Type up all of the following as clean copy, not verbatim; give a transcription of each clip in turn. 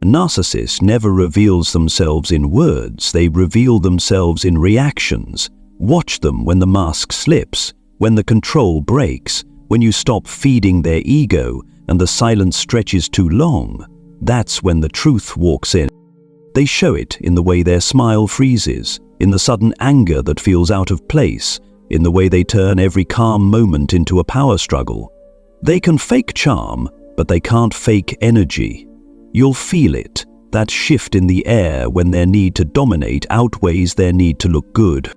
narcissist never reveals themselves in words, they reveal themselves in reactions. Watch them when the mask slips, when the control breaks, when you stop feeding their ego and the silence stretches too long. That's when the truth walks in. They show it in the way their smile freezes, in the sudden anger that feels out of place, in the way they turn every calm moment into a power struggle. They can fake charm, but they can't fake energy. You'll feel it, that shift in the air when their need to dominate outweighs their need to look good.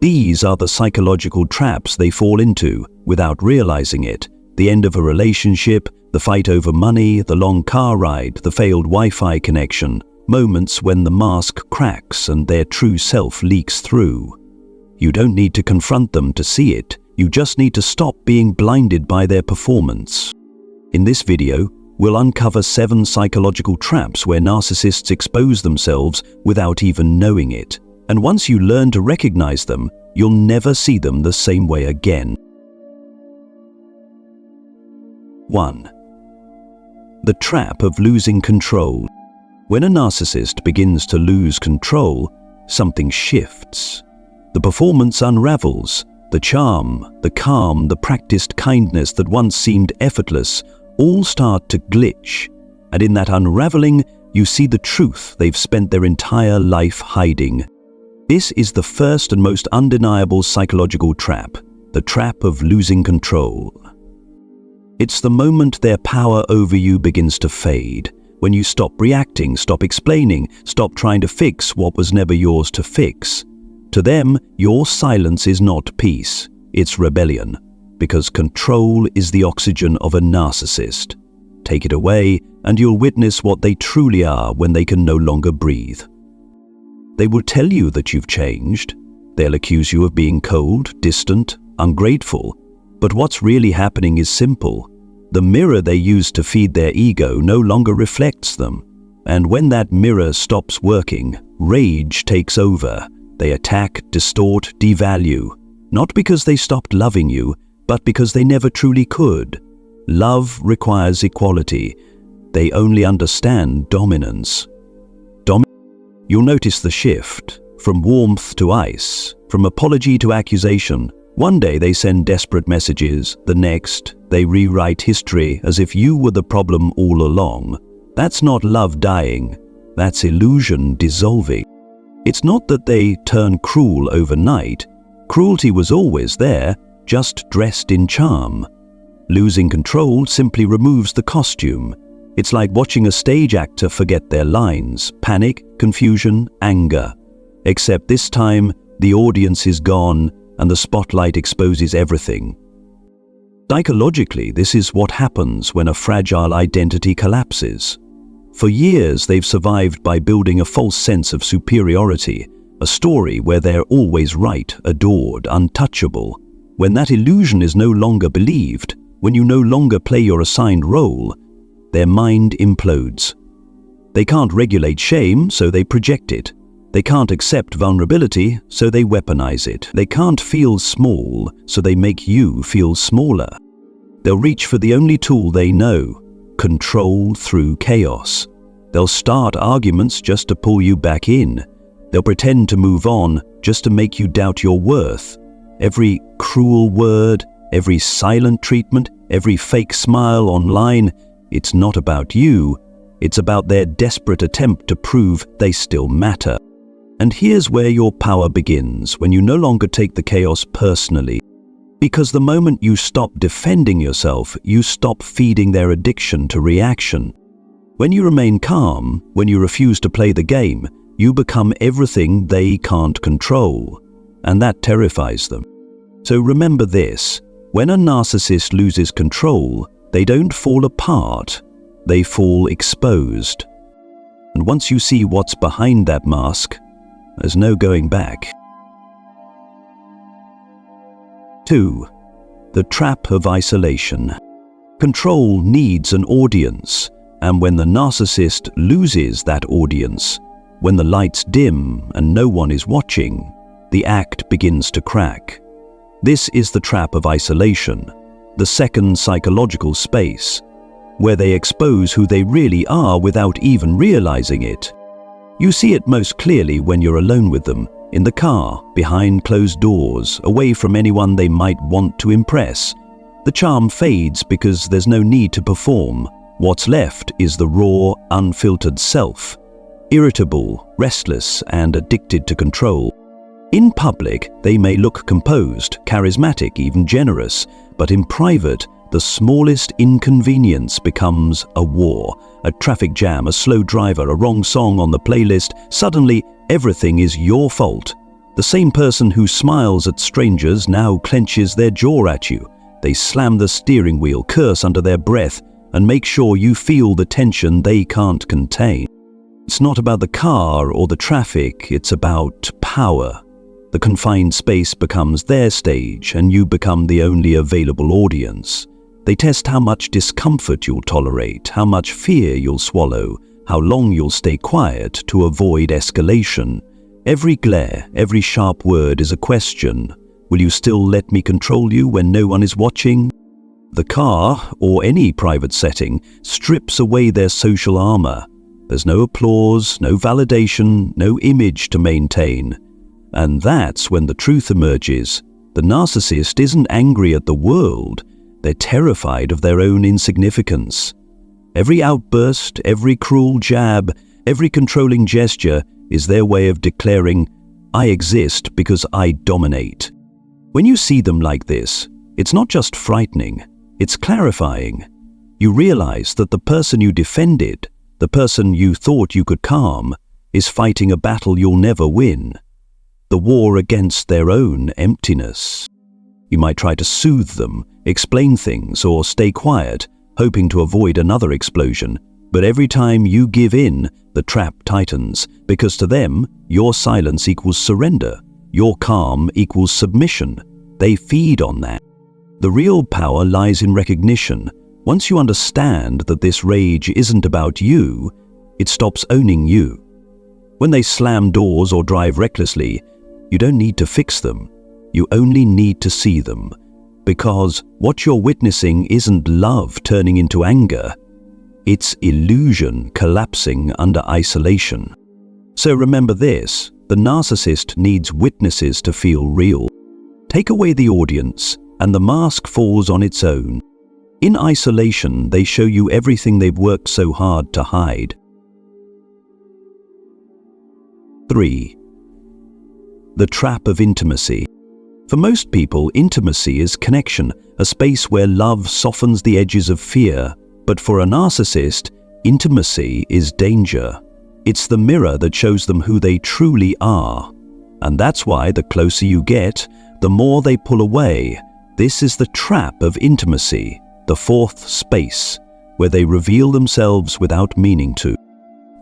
These are the psychological traps they fall into without realizing it. The end of a relationship, the fight over money, the long car ride, the failed Wi-Fi connection, moments when the mask cracks and their true self leaks through. You don't need to confront them to see it, you just need to stop being blinded by their performance. In this video, we'll uncover 7 psychological traps where narcissists expose themselves without even knowing it. And once you learn to recognize them, you'll never see them the same way again. 1. The trap of losing control. When a narcissist begins to lose control, something shifts. The performance unravels. The charm, the calm, the practiced kindness that once seemed effortless all start to glitch. And in that unraveling, you see the truth they've spent their entire life hiding. This is the first and most undeniable psychological trap, the trap of losing control. It's the moment their power over you begins to fade, when you stop reacting, stop explaining, stop trying to fix what was never yours to fix. To them, your silence is not peace, it's rebellion, because control is the oxygen of a narcissist. Take it away, and you'll witness what they truly are when they can no longer breathe. They will tell you that you've changed. They'll accuse you of being cold, distant, ungrateful. But what's really happening is simple. The mirror they use to feed their ego no longer reflects them. And when that mirror stops working, rage takes over. They attack, distort, devalue. Not because they stopped loving you, but because they never truly could. Love requires equality. They only understand dominance. You'll notice the shift, from warmth to ice, from apology to accusation. One day they send desperate messages, the next they rewrite history as if you were the problem all along. That's not love dying, that's illusion dissolving. It's not that they turn cruel overnight. Cruelty was always there, just dressed in charm. Losing control simply removes the costume. It's like watching a stage actor forget their lines, panic, confusion, anger. Except this time, the audience is gone and the spotlight exposes everything. Psychologically, this is what happens when a fragile identity collapses. For years, they've survived by building a false sense of superiority, a story where they're always right, adored, untouchable. When that illusion is no longer believed, when you no longer play your assigned role, their mind implodes. They can't regulate shame, so they project it. They can't accept vulnerability, so they weaponize it. They can't feel small, so they make you feel smaller. They'll reach for the only tool they know, control through chaos. They'll start arguments just to pull you back in. They'll pretend to move on just to make you doubt your worth. Every cruel word, every silent treatment, every fake smile online, it's not about you. It's about their desperate attempt to prove they still matter. And here's where your power begins, when you no longer take the chaos personally. Because the moment you stop defending yourself, you stop feeding their addiction to reaction. When you remain calm, when you refuse to play the game, you become everything they can't control. And that terrifies them. So remember this, when a narcissist loses control, they don't fall apart, they fall exposed. And once you see what's behind that mask, there's no going back. 2. The trap of isolation. Control needs an audience, and when the narcissist loses that audience, when the lights dim and no one is watching, the act begins to crack. This is the trap of isolation, the second psychological space. where they expose who they really are without even realizing it. You see it most clearly when you're alone with them, in the car, behind closed doors, away from anyone they might want to impress. The charm fades because there's no need to perform. What's left is the raw, unfiltered self, irritable, restless, and addicted to control. In public, they may look composed, charismatic, even generous, but in private, the smallest inconvenience becomes a war. A traffic jam, a slow driver, a wrong song on the playlist, suddenly everything is your fault. The same person who smiles at strangers now clenches their jaw at you. They slam the steering wheel, curse under their breath, and make sure you feel the tension they can't contain. It's not about the car or the traffic, it's about power. The confined space becomes their stage, and you become the only available audience. They test how much discomfort you'll tolerate, how much fear you'll swallow, how long you'll stay quiet to avoid escalation. Every glare, every sharp word is a question. Will you still let me control you when no one is watching? The car, or any private setting, strips away their social armor. There's no applause, no validation, no image to maintain. And that's when the truth emerges. The narcissist isn't angry at the world. They're terrified of their own insignificance. Every outburst, every cruel jab, every controlling gesture is their way of declaring, I exist because I dominate. When you see them like this, it's not just frightening, it's clarifying. You realize that the person you defended, the person you thought you could calm, is fighting a battle you'll never win. The war against their own emptiness. You might try to soothe them, explain things, or stay quiet, hoping to avoid another explosion. But every time you give in, the trap tightens, because to them, your silence equals surrender. Your calm equals submission. They feed on that. The real power lies in recognition. Once you understand that this rage isn't about you, it stops owning you. When they slam doors or drive recklessly, you don't need to fix them. You only need to see them, because what you're witnessing isn't love turning into anger. It's illusion collapsing under isolation. So remember this, the narcissist needs witnesses to feel real. Take away the audience, and the mask falls on its own. In isolation, they show you everything they've worked so hard to hide. 3. The trap of intimacy. For most people, intimacy is connection, a space where love softens the edges of fear. But for a narcissist, intimacy is danger. It's the mirror that shows them who they truly are. And that's why the closer you get, the more they pull away. This is the trap of intimacy, the fourth space, where they reveal themselves without meaning to.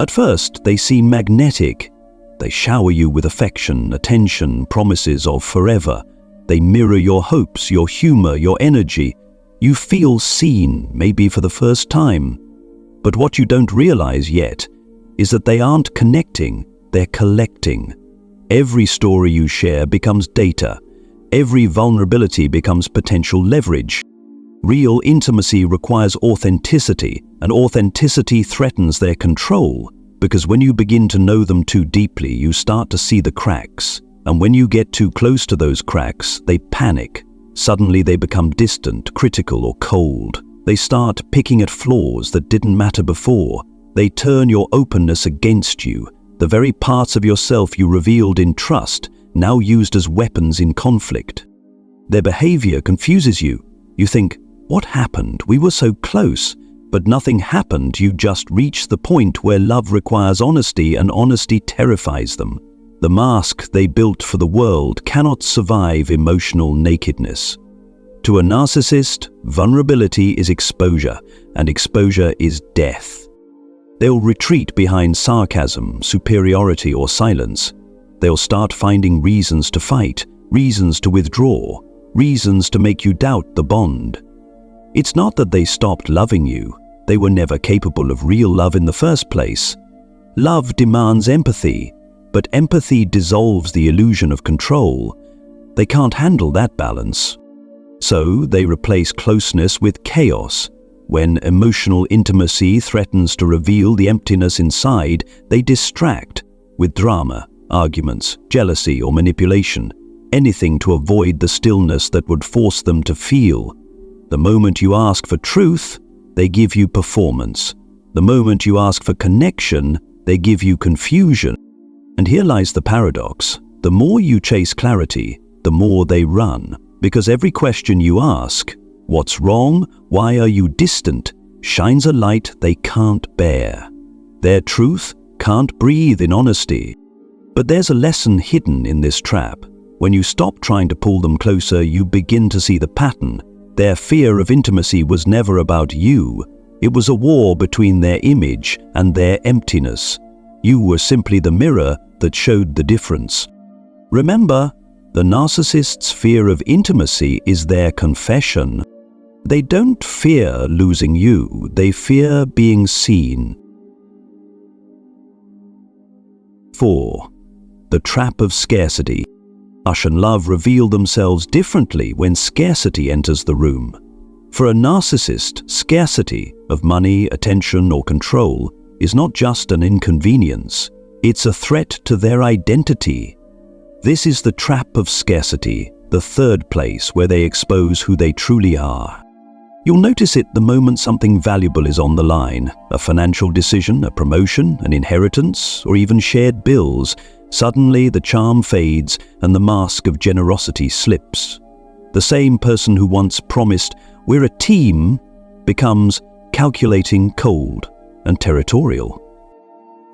At first, they seem magnetic. They shower you with affection, attention, promises of forever. They mirror your hopes, your humor, your energy. You feel seen, maybe for the first time. But what you don't realize yet is that they aren't connecting, they're collecting. Every story you share becomes data. Every vulnerability becomes potential leverage. Real intimacy requires authenticity, and authenticity threatens their control, because when you begin to know them too deeply, you start to see the cracks. And when you get too close to those cracks, they panic. Suddenly they become distant, critical, or cold. They start picking at flaws that didn't matter before. They turn your openness against you. The very parts of yourself you revealed in trust, now used as weapons in conflict. Their behavior confuses you. You think, what happened? We were so close. But nothing happened. You just reached the point where love requires honesty, and honesty terrifies them. The mask they built for the world cannot survive emotional nakedness. To a narcissist, vulnerability is exposure, and exposure is death. They'll retreat behind sarcasm, superiority, or silence. They'll start finding reasons to fight, reasons to withdraw, reasons to make you doubt the bond. It's not that they stopped loving you. They were never capable of real love in the first place. Love demands empathy, but empathy dissolves the illusion of control. They can't handle that balance. So they replace closeness with chaos, When emotional intimacy threatens to reveal the emptiness inside, they distract with drama, arguments, jealousy, or manipulation, anything to avoid the stillness that would force them to feel. The moment you ask for truth, they give you performance. The moment you ask for connection, they give you confusion. And here lies the paradox. The more you chase clarity, the more they run. Because every question you ask, what's wrong? Why are you distant? Shines a light they can't bear. Their truth can't breathe in honesty. But there's a lesson hidden in this trap. When you stop trying to pull them closer, you begin to see the pattern. Their fear of intimacy was never about you. It was a war between their image and their emptiness. You were simply the mirror that showed the difference. Remember, the narcissist's fear of intimacy is their confession. They don't fear losing you, they fear being seen. 4. The Trap of Scarcity. Hush and love reveal themselves differently when scarcity enters the room. For a narcissist, scarcity of money, attention, or control is not just an inconvenience, it's a threat to their identity. This is the trap of scarcity, the third place where they expose who they truly are. You'll notice it the moment something valuable is on the line, a financial decision, a promotion, an inheritance, or even shared bills. Suddenly the charm fades and the mask of generosity slips. The same person who once promised, "We're a team," becomes calculating, cold, and territorial.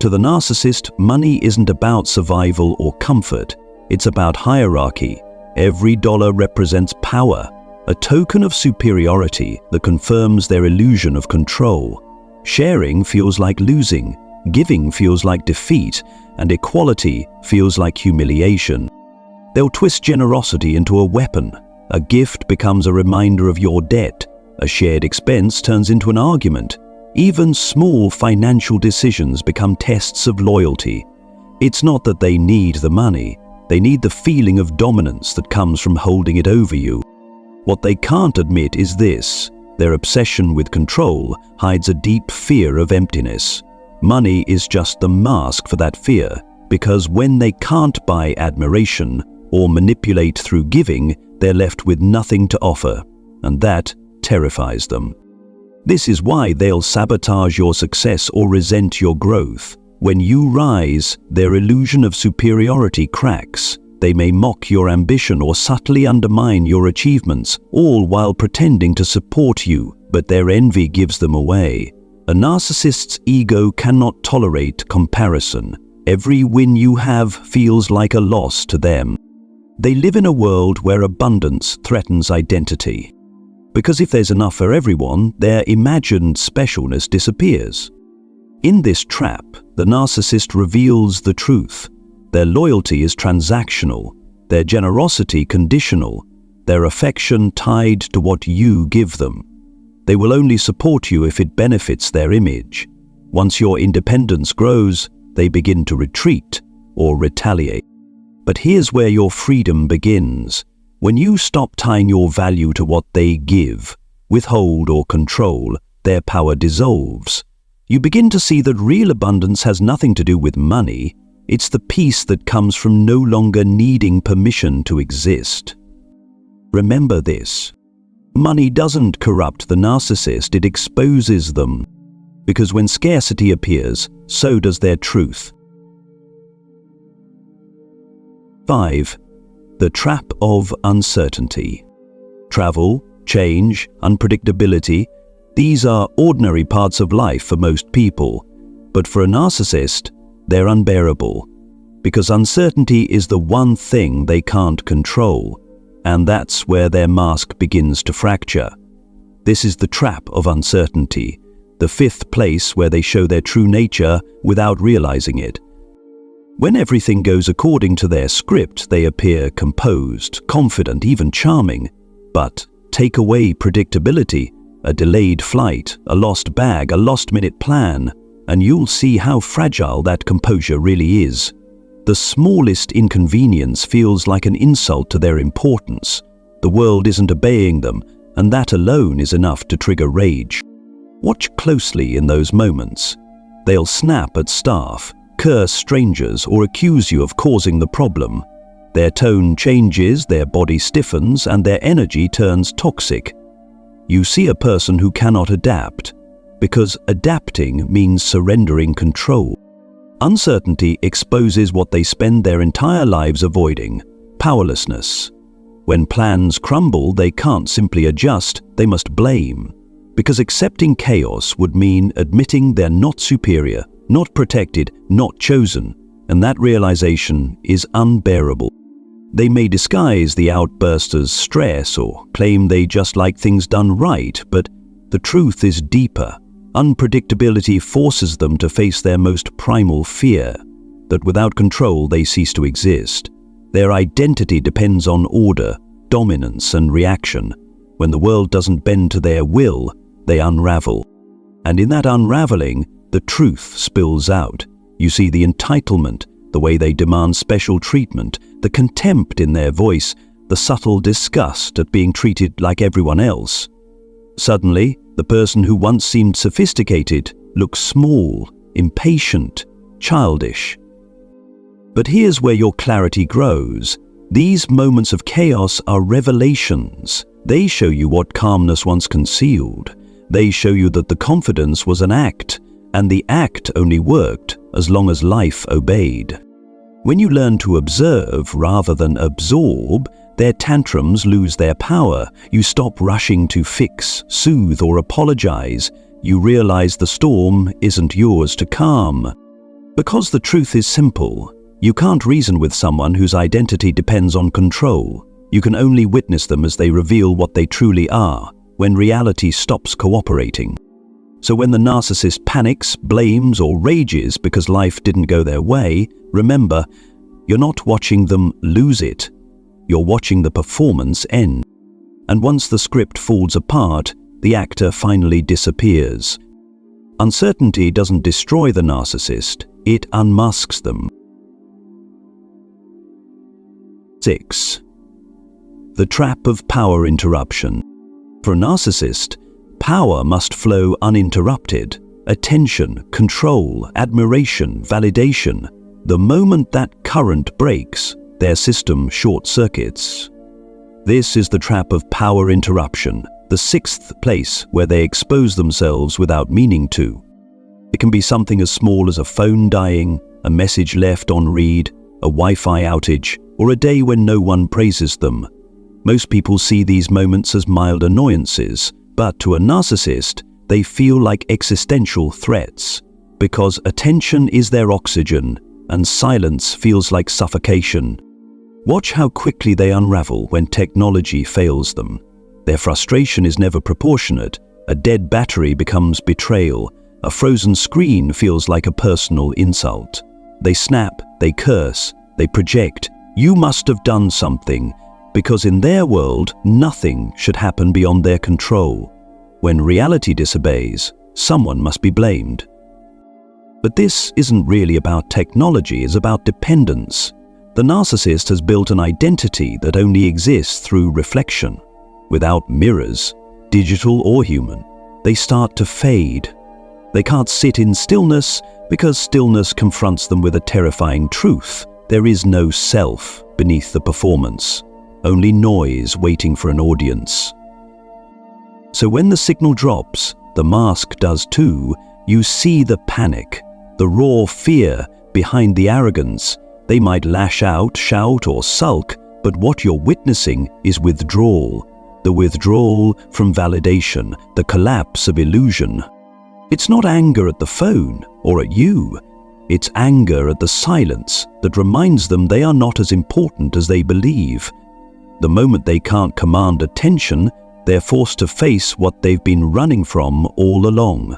To the narcissist, money isn't about survival or comfort. It's about hierarchy. Every dollar represents power, a token of superiority that confirms their illusion of control. Sharing feels like losing, giving feels like defeat, and equality feels like humiliation. They'll twist generosity into a weapon. A gift becomes a reminder of your debt. A shared expense turns into an argument. Even small financial decisions become tests of loyalty. It's not that they need the money. They need the feeling of dominance that comes from holding it over you. What they can't admit is this: their obsession with control hides a deep fear of emptiness. Money is just the mask for that fear, because when they can't buy admiration or manipulate through giving, they're left with nothing to offer, and that terrifies them. This is why they'll sabotage your success or resent your growth. When you rise, their illusion of superiority cracks. They may mock your ambition or subtly undermine your achievements, all while pretending to support you, but their envy gives them away. A narcissist's ego cannot tolerate comparison. Every win you have feels like a loss to them. They live in a world where abundance threatens identity. Because if there's enough for everyone, their imagined specialness disappears. In this trap, the narcissist reveals the truth. Their loyalty is transactional, their generosity conditional, their affection tied to what you give them. They will only support you if it benefits their image. Once your independence grows, they begin to retreat or retaliate. But here's where your freedom begins. When you stop tying your value to what they give, withhold, or control, their power dissolves. You begin to see that real abundance has nothing to do with money. It's the peace that comes from no longer needing permission to exist. Remember this. Money doesn't corrupt the narcissist, it exposes them. Because when scarcity appears, so does their truth. 5. The Trap of Uncertainty. Travel, change, unpredictability, these are ordinary parts of life for most people. But for a narcissist, they're unbearable. Because uncertainty is the one thing they can't control. And that's where their mask begins to fracture. This is the trap of uncertainty, the fifth place where they show their true nature without realizing it. When everything goes according to their script, they appear composed, confident, even charming. But take away predictability, a delayed flight, a lost bag, a last-minute plan, and you'll see how fragile that composure really is. The smallest inconvenience feels like an insult to their importance. The world isn't obeying them, and that alone is enough to trigger rage. Watch closely in those moments. They'll snap at staff, curse strangers, or accuse you of causing the problem. Their tone changes, their body stiffens, and their energy turns toxic. You see a person who cannot adapt, because adapting means surrendering control. Uncertainty exposes what they spend their entire lives avoiding: powerlessness. When plans crumble, they can't simply adjust, they must blame. Because accepting chaos would mean admitting they're not superior, not protected, not chosen, and that realization is unbearable. They may disguise the outburst as stress or claim they just like things done right, but the truth is deeper. Unpredictability forces them to face their most primal fear, that without control they cease to exist. Their identity depends on order, dominance, and reaction. When the world doesn't bend to their will, they unravel. And in that unraveling, the truth spills out. You see the entitlement, the way they demand special treatment, the contempt in their voice, the subtle disgust at being treated like everyone else. Suddenly, the person who once seemed sophisticated looks small, impatient, childish. But here's where your clarity grows. These moments of chaos are revelations. They show you what calmness once concealed. They show you that the confidence was an act, and the act only worked as long as life obeyed. When you learn to observe rather than absorb, their tantrums lose their power. You stop rushing to fix, soothe, or apologize. You realize the storm isn't yours to calm. Because the truth is simple, you can't reason with someone whose identity depends on control. You can only witness them as they reveal what they truly are, when reality stops cooperating. So when the narcissist panics, blames, or rages because life didn't go their way, remember, you're not watching them lose it. You're watching the performance end. And once the script falls apart, the actor finally disappears. Uncertainty doesn't destroy the narcissist, it unmasks them. 6. The trap of power interruption. For a narcissist, power must flow uninterrupted. Attention, control, admiration, validation. The moment that current breaks, their system short-circuits. This is the trap of power interruption, the 6th place where they expose themselves without meaning to. It can be something as small as a phone dying, a message left on read, a Wi-Fi outage, or a day when no one praises them. Most people see these moments as mild annoyances, but to a narcissist, they feel like existential threats, because attention is their oxygen, and silence feels like suffocation. Watch how quickly they unravel when technology fails them. Their frustration is never proportionate. A dead battery becomes betrayal. A frozen screen feels like a personal insult. They snap, they curse, they project, "You must have done something," because in their world, nothing should happen beyond their control. When reality disobeys, someone must be blamed. But this isn't really about technology, it's about dependence. The narcissist has built an identity that only exists through reflection. Without mirrors, digital or human, they start to fade. They can't sit in stillness because stillness confronts them with a terrifying truth. There is no self beneath the performance, only noise waiting for an audience. So when the signal drops, the mask does too. You see the panic, the raw fear behind the arrogance. They might lash out, shout, or sulk, but what you're witnessing is withdrawal. The withdrawal from validation, the collapse of illusion. It's not anger at the phone or at you. It's anger at the silence that reminds them they are not as important as they believe. The moment they can't command attention, they're forced to face what they've been running from all along,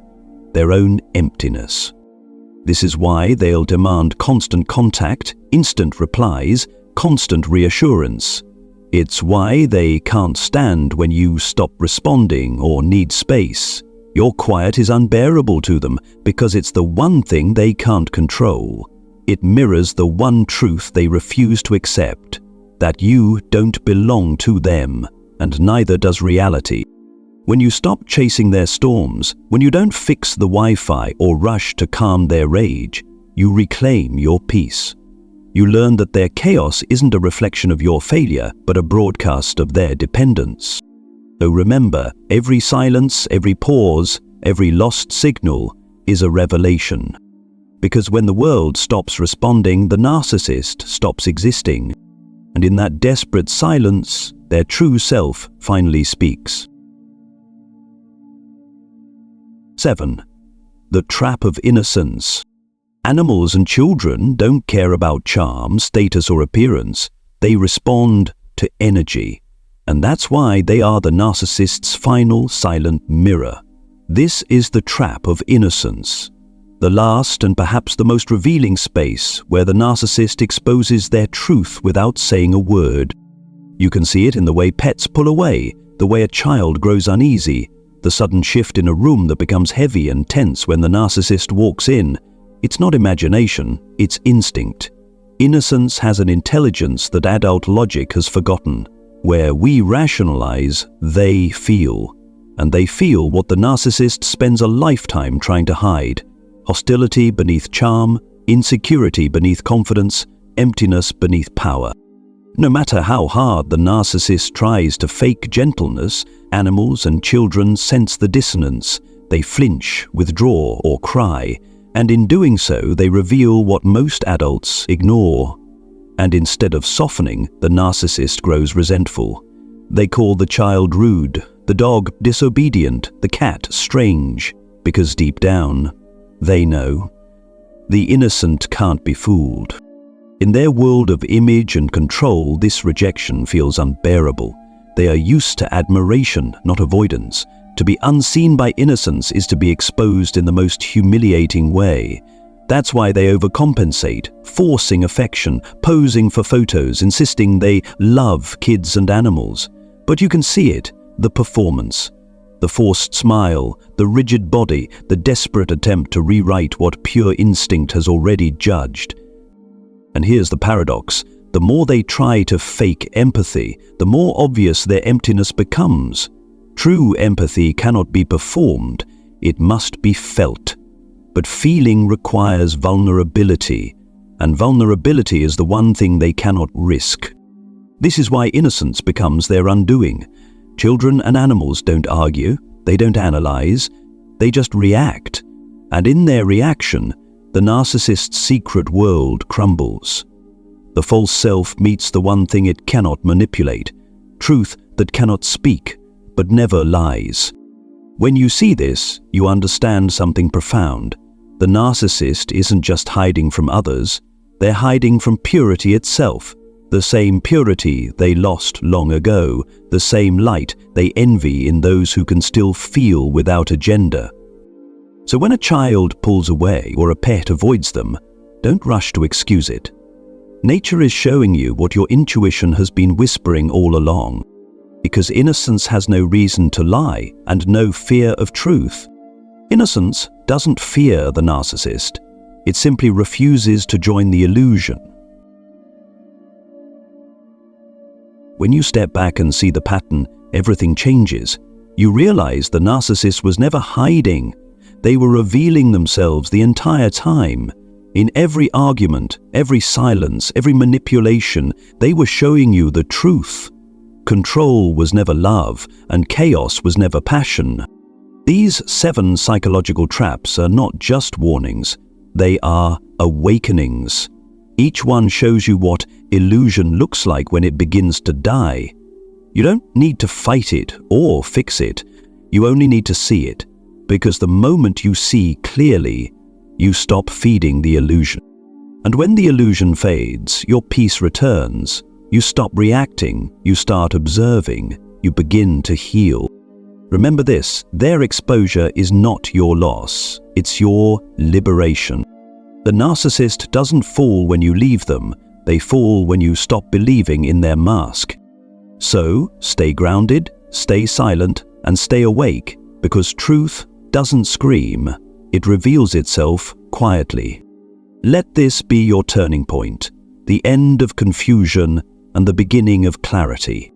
their own emptiness. This is why they'll demand constant contact, instant replies, constant reassurance. It's why they can't stand when you stop responding or need space. Your quiet is unbearable to them because it's the one thing they can't control. It mirrors the one truth they refuse to accept, that you don't belong to them, and neither does reality. When you stop chasing their storms, when you don't fix the Wi-Fi or rush to calm their rage, you reclaim your peace. You learn that their chaos isn't a reflection of your failure, but a broadcast of their dependence. So remember, every silence, every pause, every lost signal is a revelation. Because when the world stops responding, the narcissist stops existing. And in that desperate silence, their true self finally speaks. 7. The Trap of Innocence. Animals and children don't care about charm, status, or appearance. They respond to energy. And that's why they are the narcissist's final silent mirror. This is the trap of innocence. The last and perhaps the most revealing space where the narcissist exposes their truth without saying a word. You can see it in the way pets pull away, the way a child grows uneasy, the sudden shift in a room that becomes heavy and tense when the narcissist walks in. It's not imagination, it's instinct. Innocence has an intelligence that adult logic has forgotten. Where we rationalize, they feel. And they feel what the narcissist spends a lifetime trying to hide. Hostility beneath charm, insecurity beneath confidence, emptiness beneath power. No matter how hard the narcissist tries to fake gentleness, animals and children sense the dissonance. They flinch, withdraw, or cry, and in doing so they reveal what most adults ignore. And instead of softening, the narcissist grows resentful. They call the child rude, the dog disobedient, the cat strange, because deep down, they know. The innocent can't be fooled. In their world of image and control, this rejection feels unbearable. They are used to admiration, not avoidance. To be unseen by innocence is to be exposed in the most humiliating way. That's why they overcompensate, forcing affection, posing for photos, insisting they love kids and animals. But you can see it, the performance. The forced smile, the rigid body, the desperate attempt to rewrite what pure instinct has already judged. And here's the paradox. The more they try to fake empathy, the more obvious their emptiness becomes. True empathy cannot be performed, it must be felt. But feeling requires vulnerability, and vulnerability is the one thing they cannot risk. This is why innocence becomes their undoing. Children and animals don't argue, they don't analyze, they just react. And in their reaction, the narcissist's secret world crumbles. The false self meets the one thing it cannot manipulate, truth that cannot speak, but never lies. When you see this, you understand something profound. The narcissist isn't just hiding from others, they're hiding from purity itself, the same purity they lost long ago, the same light they envy in those who can still feel without agenda. So when a child pulls away or a pet avoids them, don't rush to excuse it. Nature is showing you what your intuition has been whispering all along, because innocence has no reason to lie and no fear of truth. Innocence doesn't fear the narcissist, it simply refuses to join the illusion. When you step back and see the pattern, everything changes. You realize the narcissist was never hiding. They were revealing themselves the entire time. In every argument, every silence, every manipulation, they were showing you the truth. Control was never love, and chaos was never passion. These 7 psychological traps are not just warnings, they are awakenings. Each one shows you what illusion looks like when it begins to die. You don't need to fight it or fix it, you only need to see it. Because the moment you see clearly, you stop feeding the illusion. And when the illusion fades, your peace returns. You stop reacting, you start observing, you begin to heal. Remember this, their exposure is not your loss, it's your liberation. The narcissist doesn't fall when you leave them, they fall when you stop believing in their mask. So, stay grounded, stay silent, and stay awake, because truth doesn't scream, it reveals itself quietly. Let this be your turning point, the end of confusion and the beginning of clarity.